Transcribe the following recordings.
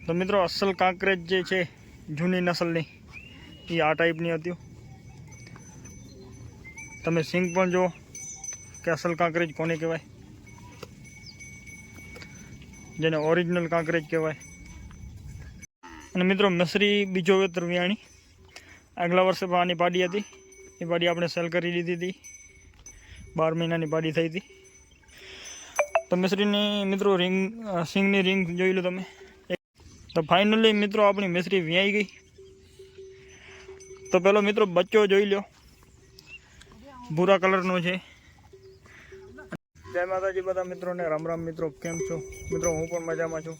तो मित्रों असल कांकरेज जे छे जूनी नस्लनी ये आ टाइपनी हती। तमे सींग पण जो कि असल कांकरेज कोने कहेवाय, जेने ओरिजिनल कांकरेज कहेवाय। अने मित्रों मसरी बीजो वेतर व्याणी आगला वर्षे आनी पाडी हती, ए पाडी आपणे सेल करी दीधी हती। 12 महीनानी पाडी थई हती। तो मसरीनी मित्रों रिंग सींगनी रिंग जोई लो तमे। तो फाइनली मित्रों अपनी मसरी व्याई गई। तो पेलो मित्रों बच्चो जोई लो, भूरा कलरनो छे। जय माताजी बधा मित्रों ने राम राम। मित्रों केम छो? मित्रों हूँ पण मजामां छुं।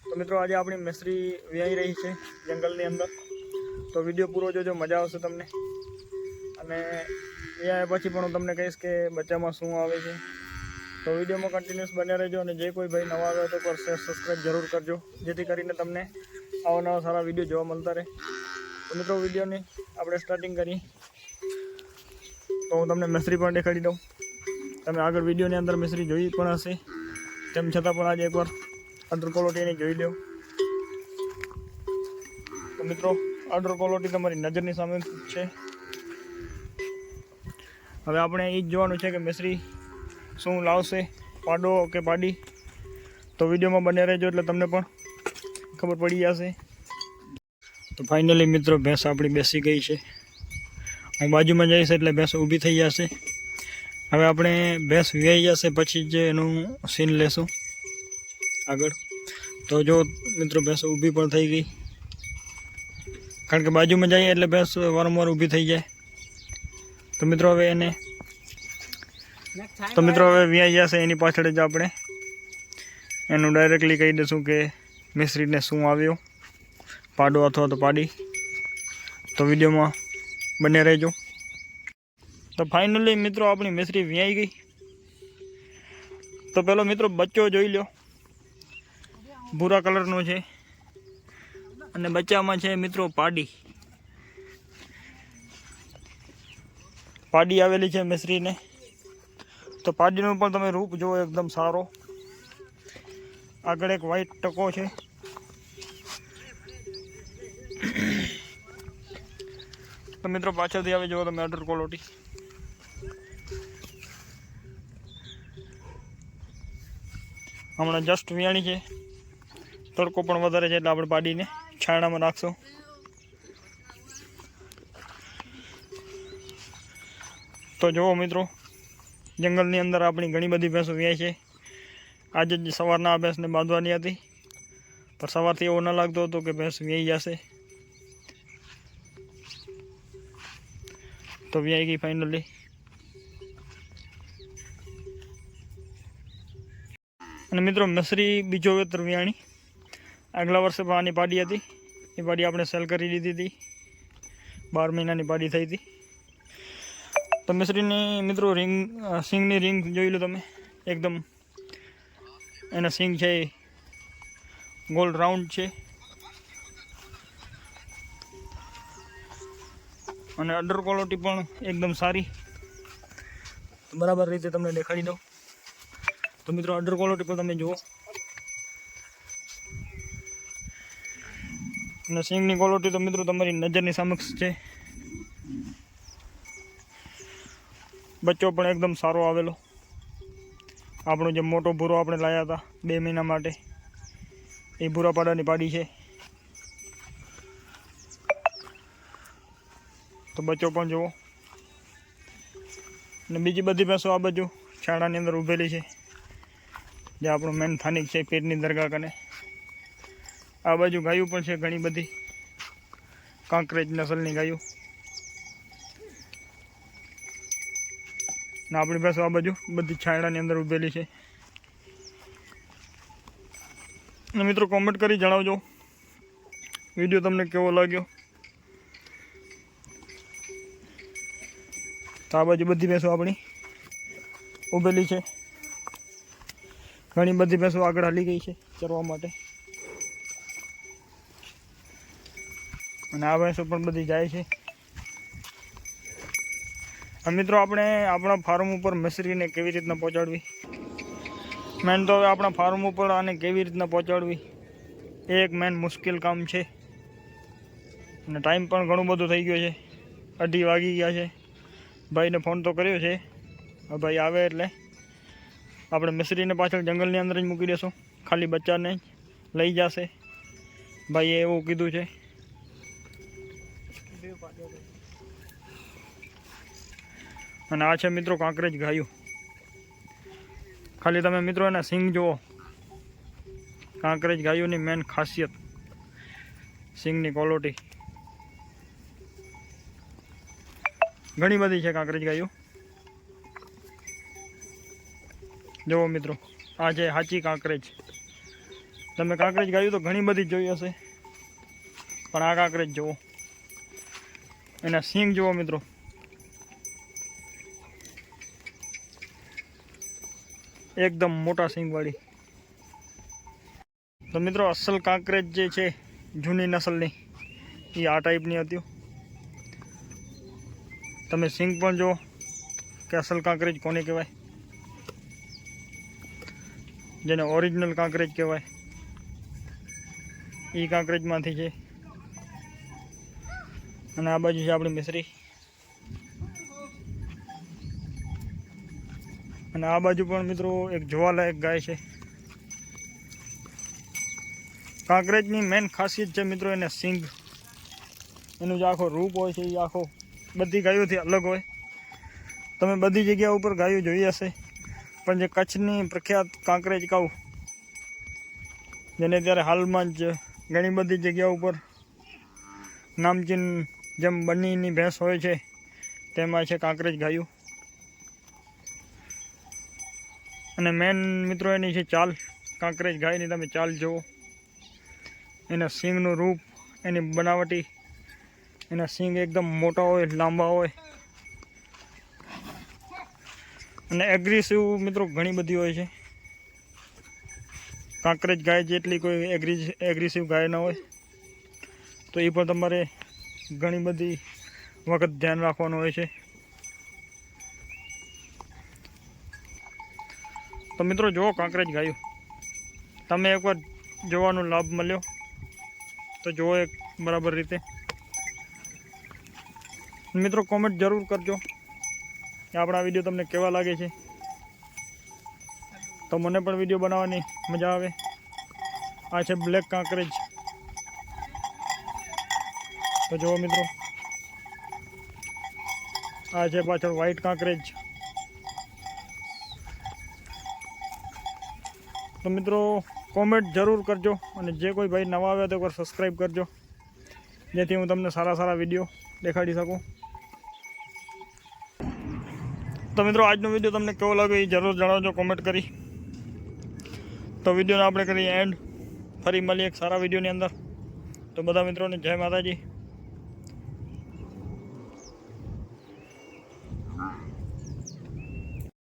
तो मित्रों आज अपनी मसरी व्याई रही है जंगलनी अंदर। तो विडियो पूरो जोजो, मजा आवशे तमने। अने व्याया पछी पण हुं तमने कहीश के बच्चामां शुं आवे छे। तो विडियो में कंटिन्यूअस बने रहो। और जे कोई भाई नवा आवे तो पर शेर सब्सक्राइब जरूर करजो, जेथी करीने तमने आवा नवा सारा विडियो जोवा मळता रहे। तो मित्रों विडियो ने आपणे स्टार्टिंग करी। तो हूँ तमने मसरी पण देखाड़ी दऊं। तमे आगळ विडियो ने अंदर मसरी जोई पण हशे, तेम छतां पण आज एकवार अंडर क्वॉलिटी जोई लो। तो मित्रों अंडर क्वॉलिटी तमारी नजरनी सामे छे। हवे आपणे ए ज जोवानुं छे के मसरी शू लावशे, पाडो के पाडी। तो विडियो में बने रहो एटले तमने पण खबर पड़ी जशे। तो फाइनली मित्रों भैंस अपनी बेसी गई है। हूँ बाजू में जाइश एटले भैंस ऊभी थी जशे। हवे आपणे भैंस व्याई जशे पछी ज एनुं सीन लेशुं आगळ। तो जो मित्रों भैंस ऊभी पण थई गई, कारण के बाजू में जाइए एटले भैंस वारंवार ऊभी थई जाए। तो मित्रों हवे एने हवे व्याई जशे एनी पाछळ ज आपणे एनु डायरेक्टली कही दईशुं के मिसरी ने शुं आव्यो, पाडो अथवा तो पाडी। तो विडियो में बने रहो। तो फाइनली मित्रों अपनी मिसरी व्याई गई। तो पेलो मित्रों बच्चो जोई लो, भूरा कलरनो छे। अने बच्चामां छे मित्रों पाडी। पाडी आवेली छे मिसरी ने। तो पाडीनो पण तमे रूप जो एकदम सारो। आगळ एक व्हाइट टको छे। तो मित्रों पाछळथी आवे जो तमे अंडर क्वॉलिटी। हमणां जस्ट व्याणी छे, तड़को पण वधारे छे એટલે આપણે પાડીને છાણામાં નાખશું। तो जो मित्रों जंगलनी अंदर अपनी घणी बधी भैंसो व्याई छे। आज ज सवारना आ भैंसने बांधवानी हती, पर सवारथी एवो न लागतो हतो के भैंस व्याई जशे। तो व्याई गई फाइनली। अने मित्रों मसरी बीजो वेतर व्याणी आगला वर्षे आनी पाडी हती। ए पाडी आपणे सेल करी दीधी हती। 12 महीनानी पाडी थई हती। तो मसरीनी मित्रों रिंग सींगनी रिंग जोई लो तमे। एकदम एना सींग छे गोल राउंड छे। अने अंडर क्वॉलिटी पण एकदम सारी बराबर रीते तमने देखाड़ी दऊं। तो मित्रों अंडर क्वॉलिटी पर तमे जुओ। अने सींगनी क्वॉलिटी तो मित्रों तमारी नजरनी समक्ष छे। बच्चो पण एकदम सारो आवेलो। आपणो जे मोटो भूरो आपणे लाया था 2 महीना माटे, ए भूरा पाडानी पाडी छे। तो बच्चो पण जुओ। ने बीजी बधी भैंसो आ बाजू छाणानी अंदर उभेली छे, जे आपणो मेन थानिक छे पेटनी दरगाह कने। आ बाजू गायूं पण छे घणी बधी, कांकरेज नस्लनी गायूं। ने आपणी भैंसो आ बाजू बधी छायणानी अंदर उभेली छे। ने मित्रों कॉमेंट करी जणावजो विडियो तमने केवो लाग्यो। तो आ बाजू बधी भैंसो आपणी उभेली छे। घणी बधी भैंसो आगळ हाली गई छे चरवा माटे। अने आ भैंसो पण बधी जाय छे। मित्रों आपणे आपणा फार्म पर मसरी ने केवी रीतना पहोंचाडवी, मेन तो हवे आपणा फार्म पर आने केवी रीतना पहोंचाडवी એક મેન મુશ્કેલ કામ છે અને ટાઈમ પણ ઘણું બધું થઈ ગયો છે, 2:30 વાગી ગયા છે. ભાઈને ફોન તો કર્યો છે, ભાઈ આવે એટલે આપણે મિસ્ત્રીને પાછળ જંગલની અંદર જ મૂકી દેશું, ખાલી બચ્ચાને જ લઈ જશે. ભાઈએ એવું કીધું છે. અને આ છે મિત્રો કાંકરેજ ગાયું. ખાલી તમે મિત્રો એના સિંગ જુઓ. કાંકરેજ ગાયોની મેન ખાસિયત સિંગની ક્વોલિટી ઘણી બધી છે. કાંકરેજ ગાયો જુઓ મિત્રો, આ છે સાચી કાંકરેજ. તમે કાંકરેજ ગાયું તો ઘણી બધી જોઈ હશે, પણ આ કાંકરેજ જુઓ, એના સિંગ જુઓ મિત્રો. એકદમ મોટા સિંગવાળી. તો મિત્રો અસલ કાંકરેજ જે છે જૂની નસલની એ આ ટાઈપની હતી. તમે સિંગ પણ જુઓ કે અસલ કાંકરેજ કોને કહેવાય, જેને ઓરિજિનલ કાંકરેજ કહેવાય એ કાંકરેજમાંથી છે. અને આ બાજુ છે આપણી મિસરી, અને આ બાજુ પણ મિત્રો એક જોવાલાયક ગાય છે. કાંકરેજની મેન ખાસિયત છે મિત્રો એને સિંગ, એનું જે આખો રૂપ હોય છે એ આખો બધી ગાયોથી અલગ હોય. તમે બધી જગ્યા ઉપર ગાયો જોઈ હશે, પણ જે કચ્છની પ્રખ્યાત કાંકરેજ કાઉ, જેને ત્યારે હાલમાં જ ઘણી બધી જગ્યા ઉપર નામચીન જેમ બન્નીની ભેંસ હોય છે તેમાં છે કાંકરેજ ગાયું. અને મેન મિત્રો એની છે ચાલ. કાંકરેજ ગાયની તમે ચાલ જુઓ, એના સિંગનું રૂપ, એની બનાવટી, એના સિંગ એકદમ મોટા હોય, લાંબા હોય. અને એગ્રેસિવ મિત્રો ઘણી બધી હોય છે. કાંકરેજ ગાય જેટલી કોઈ એગ્રેસિવ ગાય ન હોય, તો એ પણ તમારે ઘણી બધી વખત ધ્યાન રાખવાનું હોય છે. તો મિત્રો જુઓ કાંકરેજ ગાયું, તમે એકવાર જોવાનો લાભ મળ્યો તો જુઓ એક બરાબર રીતે. મિત્રો કોમેન્ટ જરૂર કરજો કે આપણા વિડીયો તમને કેવા લાગે છે, તો મને પણ વિડીયો બનાવવાની મજા આવે. આ છે બ્લેક કાંકરેજ. તો જુઓ મિત્રો, આ છે પાછળ વ્હાઈટ કાંકરેજ. તો મિત્રો કોમેન્ટ જરૂર કરજો, અને જે કોઈ ભાઈ નવા આવે તો એકવાર સબસ્ક્રાઈબ કરજો, જેથી હું તમને સારા સારા વિડીયો દેખાડી શકું. તો મિત્રો આજનો વિડીયો તમને કેવો લાગ્યો એ જરૂર જણાવજો કોમેન્ટ કરી. તો વિડીયોને આપણે કરીએ એન્ડ. ફરી મળીએ એક સારા વિડીયોની અંદર. તો બધા મિત્રોને જય માતાજી.